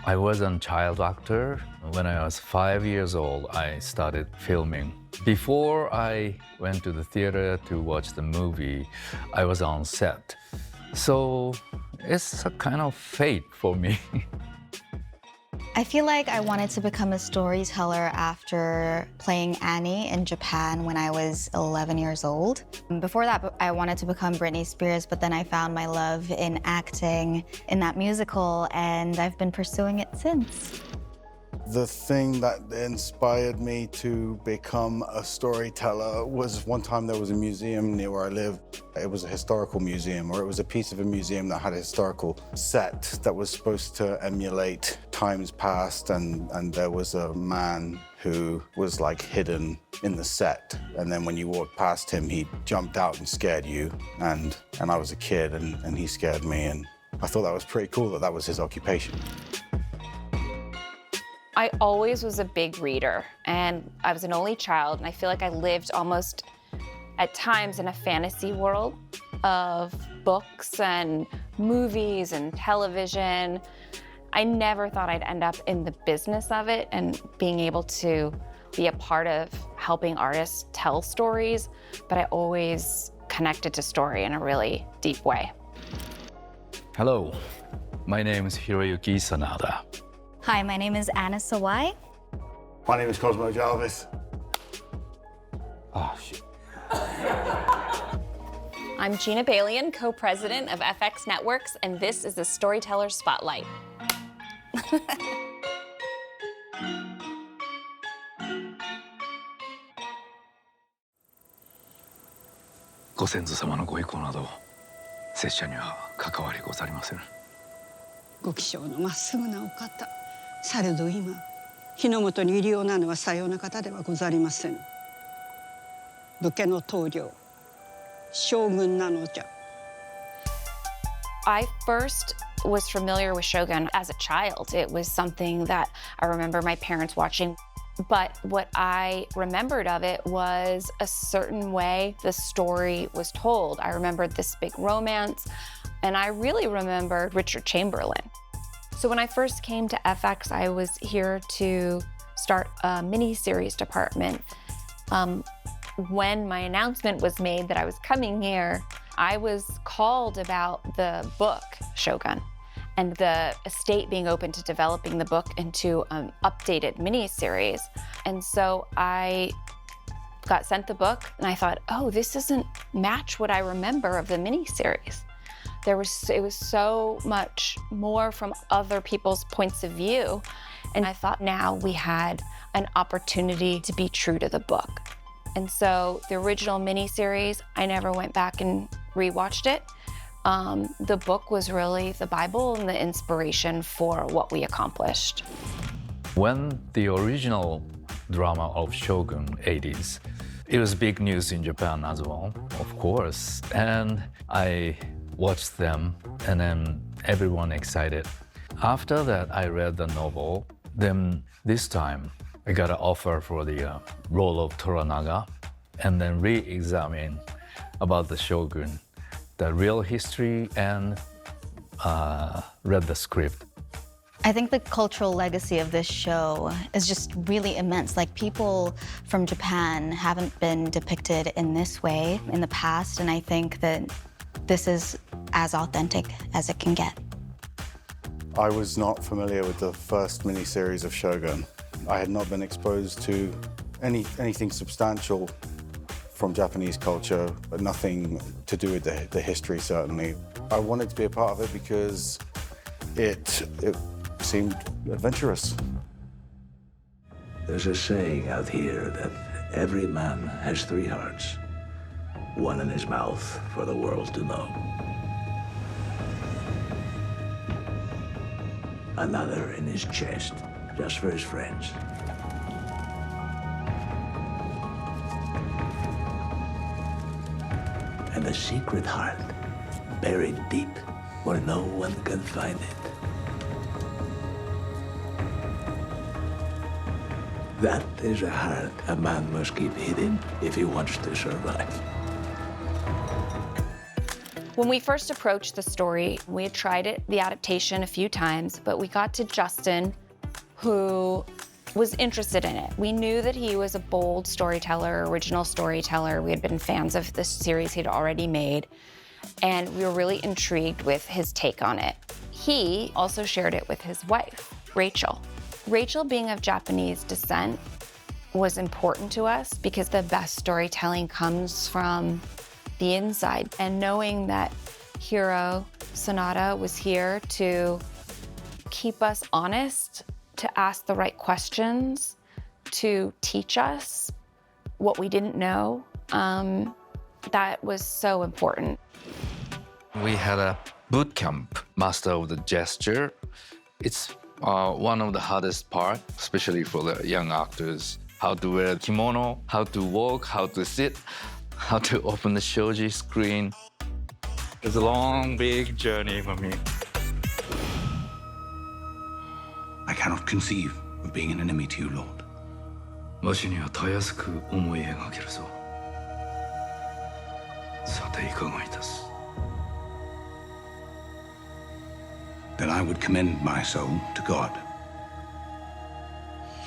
I was a child actor. When I was 5 years old, I started filming. Before I went to the theater to watch the movie, I was on set. So it's a kind of fate for me. I feel like I wanted to become a storyteller after playing Annie in Japan when I was 11 years old. Before that, I wanted to become Britney Spears, but then I found my love in acting in that musical, and I've been pursuing it since. The thing that inspired me to become a storyteller was one time there was a museum near where I live. It was a historical museum, or it was a piece of a museum that had a historical set that was supposed to emulate times past, and there was a man who was like hidden in the set. And then when you walked past him, he jumped out and scared you. And I was a kid and he scared me. And I thought that was pretty cool that that was his occupation. I always was a big reader, and I was an only child, and I feel like I lived almost at times in a fantasy world of books and movies and television. I never thought I'd end up in the business of it and being able to be a part of helping artists tell stories, but I always connected to story in a really deep way. Hello, my name is Hiroyuki Sanada. Hi, my name is Anna Sawai. My name is Cosmo Jarvis. Oh, shit. I'm Gina Balian, co-president of FX Networks, and this is the Storytellers Spotlight. ご先祖様のご意向など、拙者には関わりござりません。ご気性のまっすぐなお方。されど今、日の本に入りようなのはさような方ではござりません。武家の棟梁、将軍なのじゃ。I first was familiar with Shogun as a child. It was something that I remember my parents watching. But what I remembered of it was a certain way the story was told. I remembered this big romance, and I really remembered Richard Chamberlain. So when I first came to FX, I was here to start a mini-series department. When my announcement was made that I was coming here, I was called about the book, Shogun, and the estate being open to developing the book into an updated mini-series. And so I got sent the book, and I thought, oh, this doesn't match what I remember of the mini-series. It was so much more from other people's points of view. And I thought now we had an opportunity to be true to the book. And so the original miniseries, I never went back and rewatched it. The book was really the Bible and the inspiration for what we accomplished. When the original drama of Shogun 80s, it was big news in Japan as well, of course. And I watched them, and then everyone excited. After that, I read the novel. Then this time, I got an offer for the role of Toranaga, and then re-examine about the Shogun, the real history, and read the script. I think the cultural legacy of this show is just really immense. Like, people from Japan haven't been depicted in this way in the past, and I think that this is as authentic as it can get. I was not familiar with the first miniseries of Shogun. I had not been exposed to anything substantial from Japanese culture, but nothing to do with the history, certainly. I wanted to be a part of it because it seemed adventurous. There's a saying out here that every man has three hearts. One in his mouth for the world to know. Another in his chest, just for his friends. And a secret heart, buried deep where no one can find it. That is a heart a man must keep hidden if he wants to survive. When we first approached the story, we had tried the adaptation a few times, but we got to Justin, who was interested in it. We knew that he was a bold storyteller, original storyteller. We had been fans of the series he'd already made, and we were really intrigued with his take on it. He also shared it with his wife, Rachel. Rachel, being of Japanese descent, was important to us because the best storytelling comes from the inside. And knowing that Hiro Sanada was here to keep us honest, to ask the right questions, to teach us what we didn't know, that was so important. We had a boot camp, Master of the Gesture. It's one of the hardest part, especially for the young actors. How to wear kimono, how to walk, how to sit, how to open the shoji screen. It's a long, big journey for me. I cannot conceive of being an enemy to you, Lord. わしにはたやすく思い描けるぞ。さていかがいたす。Then I would commend my soul to God.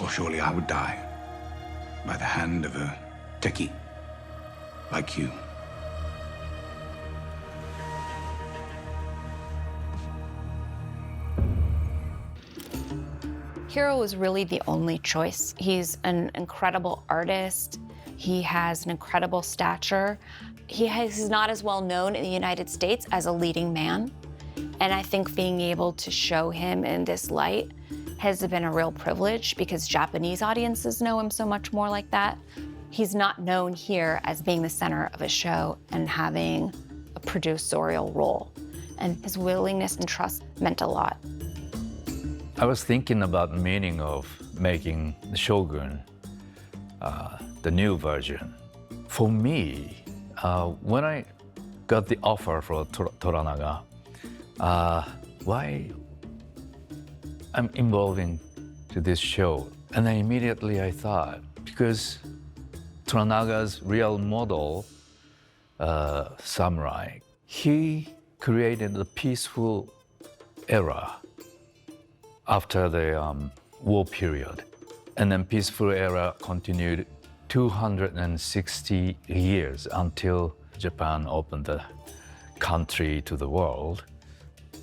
Or surely I would die by the hand of a techie like you. Hiro was really the only choice. He's an incredible artist. He has an incredible stature. He's not as well known in the United States as a leading man. And I think being able to show him in this light has been a real privilege because Japanese audiences know him so much more like that. He's not known here as being the center of a show and having a producerial role. And his willingness and trust meant a lot. I was thinking about the meaning of making the Shogun, the new version. For me, when I got the offer for Toranaga, why I'm involving to this show? And then immediately I thought, because Toranaga's real model, samurai, he created a peaceful era after the war period. And then peaceful era continued 260 years until Japan opened the country to the world.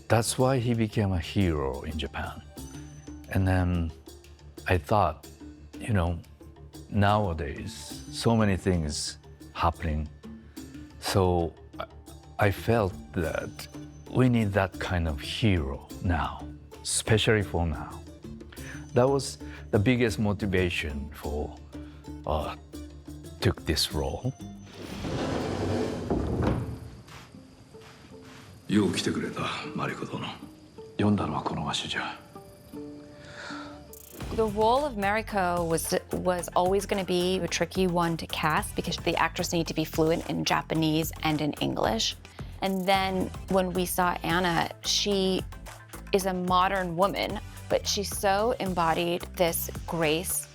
That's why he became a hero in Japan. And then I thought, you know, nowadays, so many things happening. So I felt that we need that kind of hero now, especially for now. That was the biggest motivation for took this role. よう来てくれた、マリコ殿。読んだのはこのわしじゃ。The role of Mariko was always going to be a tricky one to cast because the actress needed to be fluent in Japanese and in English. And then when we saw Anna, she is a modern woman, but she so embodied this grace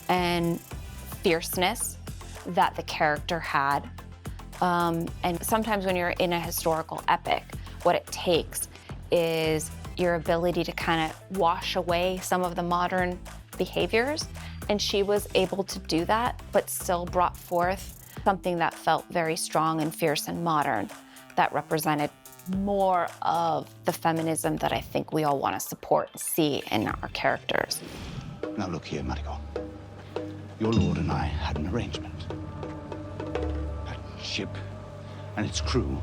and fierceness that the character had. And sometimes when you're in a historical epic, what it takes is your ability to kind of wash away some of the modern behaviors. And she was able to do that, but still brought forth something that felt very strong and fierce and modern, that represented more of the feminism that I think we all want to support and see in our characters. Now look here, Mariko. Your lord and I had an arrangement. That ship and its crew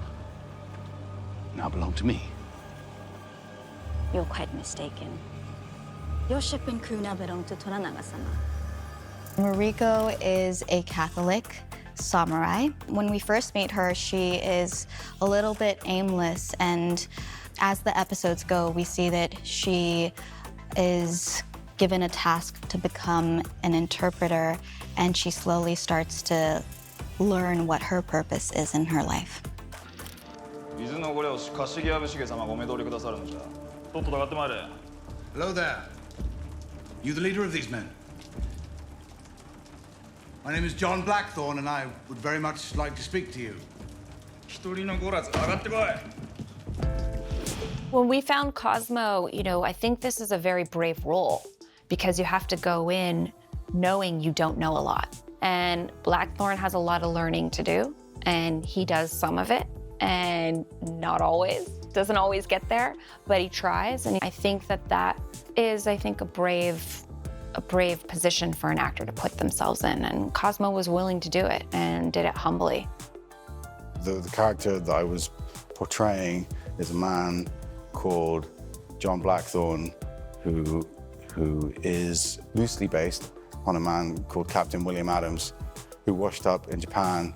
now belong to me. You're quite mistaken. Your ship and crew now belong to Toranaga-sama. Mariko is a Catholic samurai. When we first meet her, she is a little bit aimless, and as the episodes go, we see that she is given a task to become an interpreter, and she slowly starts to learn what her purpose is in her life. Hello there. You the leader of these men? My name is John Blackthorne, and I would very much like to speak to you. When we found Cosmo, I think this is a very brave role because you have to go in knowing you don't know a lot. And Blackthorn has a lot of learning to do, and he does some of it, and not always, doesn't always get there, but he tries. And I think that is, a brave position for an actor to put themselves in. And Cosmo was willing to do it and did it humbly. The character that I was portraying is a man called John Blackthorn, who is loosely based on a man called Captain William Adams, who washed up in Japan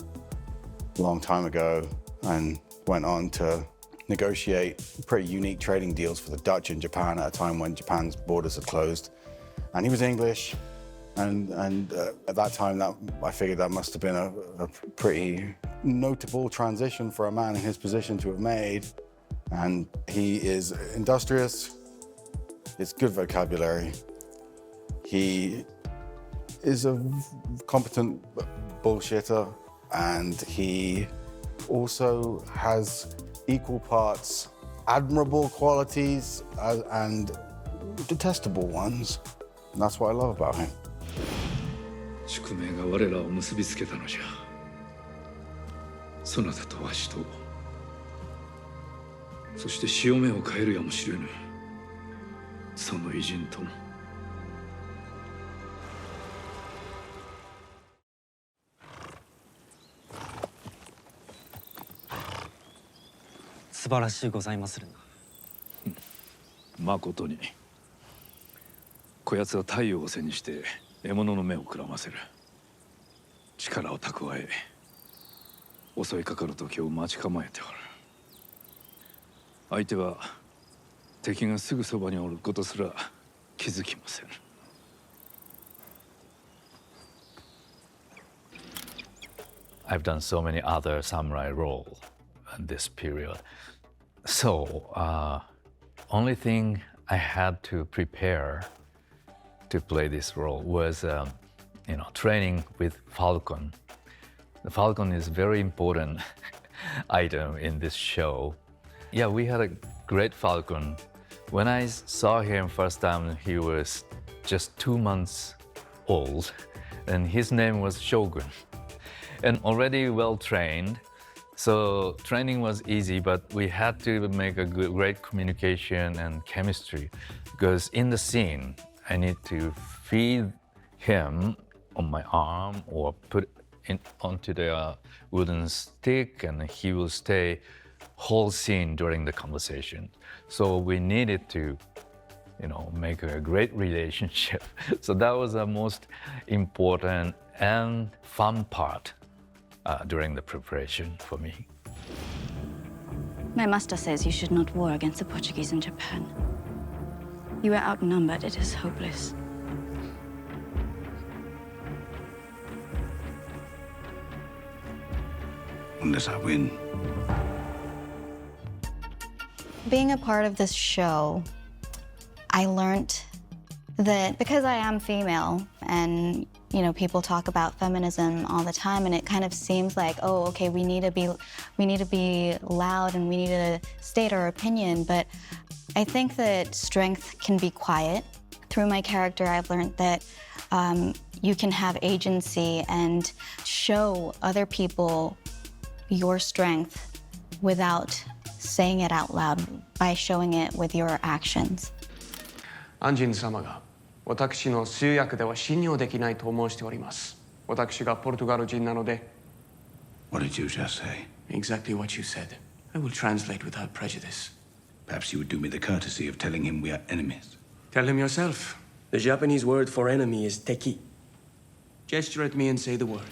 a long time ago and went on to negotiate pretty unique trading deals for the Dutch in Japan at a time when Japan's borders had closed. And he was English, and at that time, I figured that must have been a pretty notable transition for a man in his position to have made. And he is industrious, it's good vocabulary. He is a competent bullshitter, and he also has equal parts admirable qualities and detestable ones. And that's what I love about him. 宿命が我らを結びつけたのじゃ。そなたとわしと、そして潮目を変えるやもしれぬ。その偉人とも。素晴らしいございまするな。まことに。こやつは太陽を背にして獲物の目をくらませる。力を蓄え、襲いかかる時を待ち構えておる。相手は敵がすぐそばにおることすら気づきません。I've done so many other samurai roles in this period. So, only thing I had to prepare to play this role was, training with Falcon. The Falcon is a very important item in this show. Yeah, we had a great Falcon. When I saw him first time, he was just 2 months old, and his name was Shogun, and already well trained. So training was easy, but we had to make a great communication and chemistry, because in the scene, I need to feed him on my arm or put it onto the wooden stick, and he will stay whole scene during the conversation. So we needed to, make a great relationship. So that was the most important and fun part during the preparation for me. My master says you should not war against the Portuguese in Japan. You are outnumbered, it is hopeless. Unless I win. Being a part of this show, I learned that because I am female and people talk about feminism all the time, and it kind of seems like, oh, okay, we need to be loud and we need to state our opinion, but I think that strength can be quiet. Through my character, I've learned that you can have agency and show other people your strength without saying it out loud, by showing it with your actions. 安仁様が私の通訳では信用できないと申しております。私がポルトガル人なので。What did you just say? Exactly what you said. I will translate without prejudice. Perhaps you would do me the courtesy of telling him we are enemies. Tell him yourself. The Japanese word for enemy is teki. Gesture at me and say the word.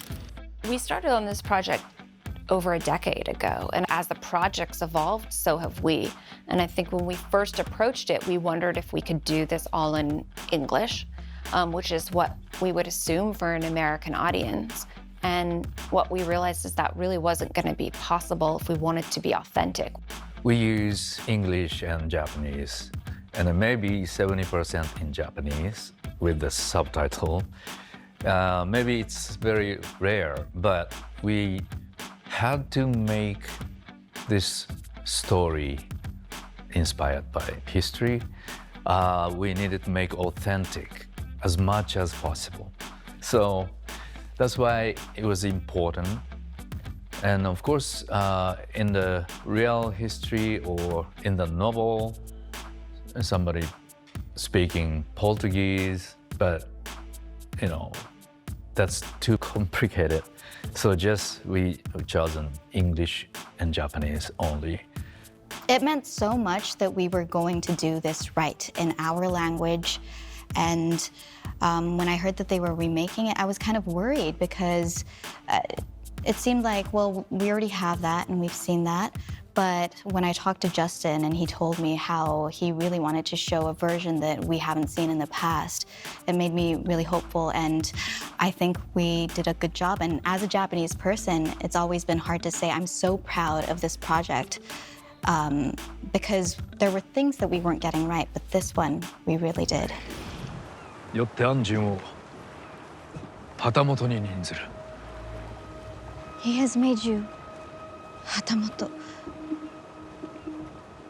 We started on this project over a decade ago, and as the projects evolved, so have we. And I think when we first approached it, we wondered if we could do this all in English, which is what we would assume for an American audience. And what we realized is that really wasn't going to be possible if we wanted to be authentic. We use English and Japanese, and then maybe 70% in Japanese with the subtitle. Maybe it's very rare, but we had to make this story inspired by history, we needed to make authentic as much as possible. So that's why it was important. And of course, in the real history or in the novel, somebody speaking Portuguese, but that's too complicated. So we chosen English and Japanese only. It meant so much that we were going to do this right in our language. And when I heard that they were remaking it, I was kind of worried because it seemed like, well, we already have that and we've seen that. But when I talked to Justin and he told me how he really wanted to show a version that we haven't seen in the past, it made me really hopeful, and I think we did a good job. And as a Japanese person, it's always been hard to say I'm so proud of this project because there were things that we weren't getting right, but this one, we really did. よって安順を旗本に任ずる。 He has made you Hatamoto,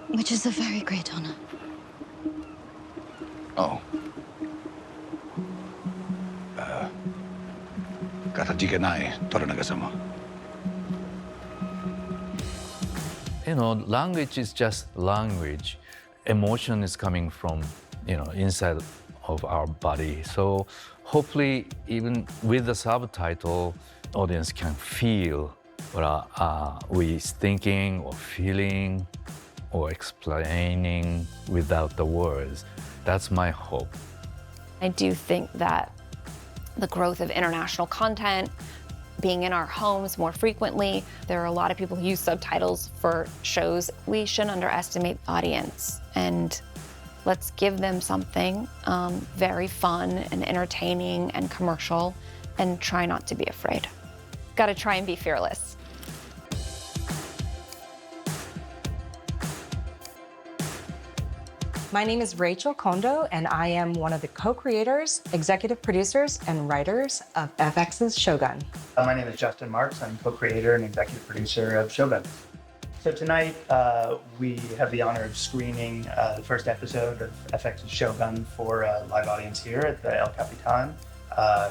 which is a very great honor. Oh. かたじけない虎長様。Language is just language. Emotion is coming from, inside of our body. So hopefully, even with the subtitle, audience can feel what we thinking or feeling or explaining without the words. That's my hope. I do think that the growth of international content, being in our homes more frequently, there are a lot of people who use subtitles for shows. We shouldn't underestimate the audience, and let's give them something very fun and entertaining and commercial, and try not to be afraid. Gotta try and be fearless. My name is Rachel Kondo, and I am one of the co-creators, executive producers, and writers of FX's Shogun. My name is Justin Marks. I'm co-creator and executive producer of Shogun. So tonight, we have the honor of screening the first episode of FX's Shogun for a live audience here at the El Capitan.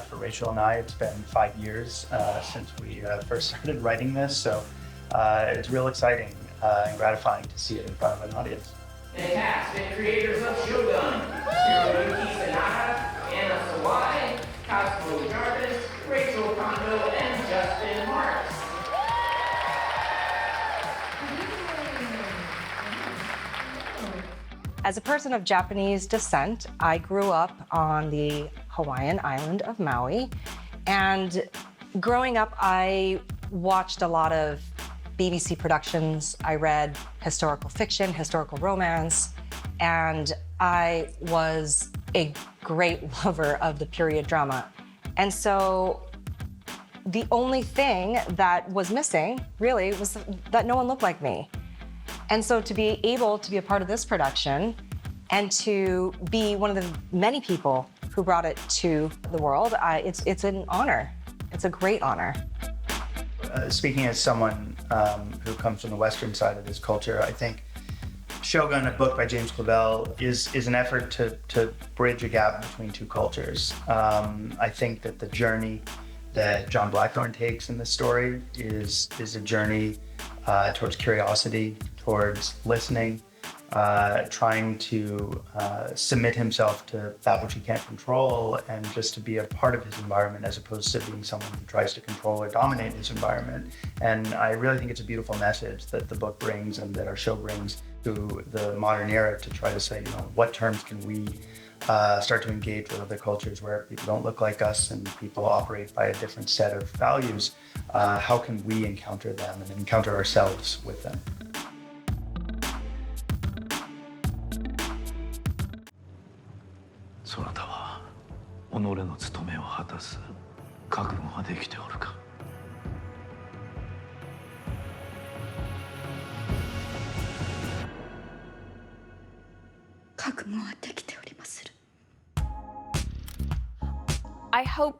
For Rachel and I, it's been 5 years since we first started writing this, so it's real exciting and gratifying to see it in front of an audience. The cast and creators of Shogun, Hiroyuki Sanada, Anna Sawai, Cosmo Jarvis, Rachel Kondo, and Justin Marks. As a person of Japanese descent, I grew up on the Hawaiian island of Maui. And growing up, I watched a lot of BBC productions. I read historical fiction, historical romance, and I was a great lover of the period drama. And so the only thing that was missing, really, was that no one looked like me. And so to be able to be a part of this production and to be one of the many people who brought it to the world, it's an honor. It's a great honor. Speaking as someone who comes from the Western side of this culture, I think Shogun, a book by James Clavell, is an effort to bridge a gap between two cultures. I think that the journey that John Blackthorne takes in this story is a journey towards curiosity, towards listening, trying to submit himself to that which he can't control, and just to be a part of his environment as opposed to being someone who tries to control or dominate his environment. And I really think it's a beautiful message that the book brings and that our show brings to the modern era, to try to say, what terms can we start to engage with other cultures where people don't look like us and people operate by a different set of values. How can we encounter them and encounter ourselves with them? そなたは己の務めを果たす覚悟はできておるか。覚悟はできておりまする。 I hope,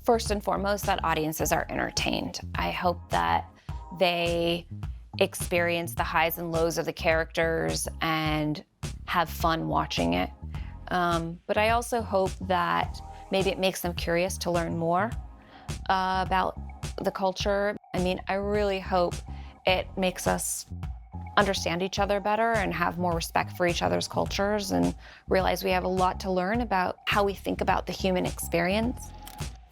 first and foremost, that audiences are entertained. I hope that they experience the highs and lows of the characters and have fun watching it. But I also hope that maybe it makes them curious to learn more about the culture. I mean, I really hope it makes us understand each other better and have more respect for each other's cultures and realize we have a lot to learn about how we think about the human experience.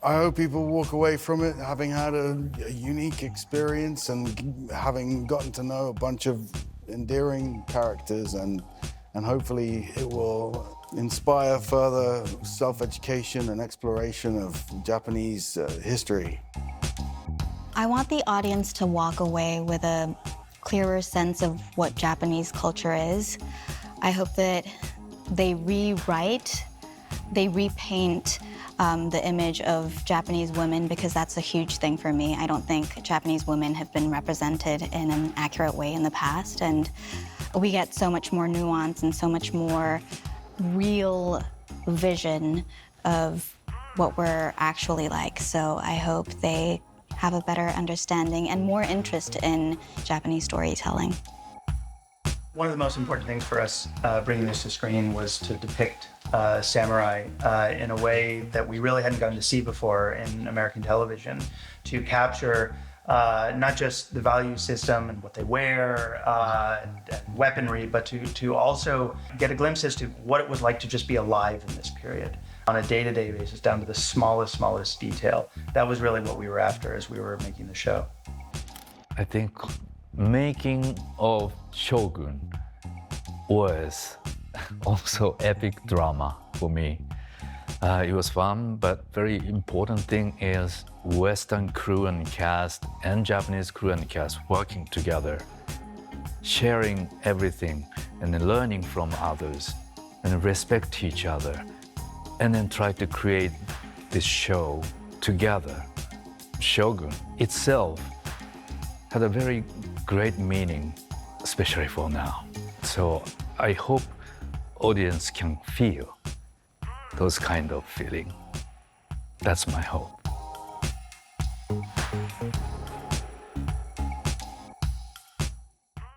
I hope people walk away from it having had a unique experience and having gotten to know a bunch of endearing characters, and hopefully it will inspire further self-education and exploration of Japanese history. I want the audience to walk away with a clearer sense of what Japanese culture is. I hope that they rewrite, they repaint the image of Japanese women, because that's a huge thing for me. I don't think Japanese women have been represented in an accurate way in the past, and we get so much more nuance and so much more real vision of what we're actually like. So I hope they have a better understanding and more interest in Japanese storytelling. One of the most important things for us bringing this to screen was to depict samurai in a way that we really hadn't gotten to see before in American television, to capture not just the value system and what they wear and weaponry, but to also get a glimpse as to what it was like to just be alive in this period on a day-to-day basis, down to the smallest detail. That was really what we were after as we were making the show. I think making of Shogun was also epic drama for me. It was fun, but very important thing is Western crew and cast and Japanese crew and cast working together, sharing everything and then learning from others and respect each other, and then try to create this show together. Shogun itself had a very great meaning, especially for now. So I hope audience can feel those kind of feeling. That's my hope.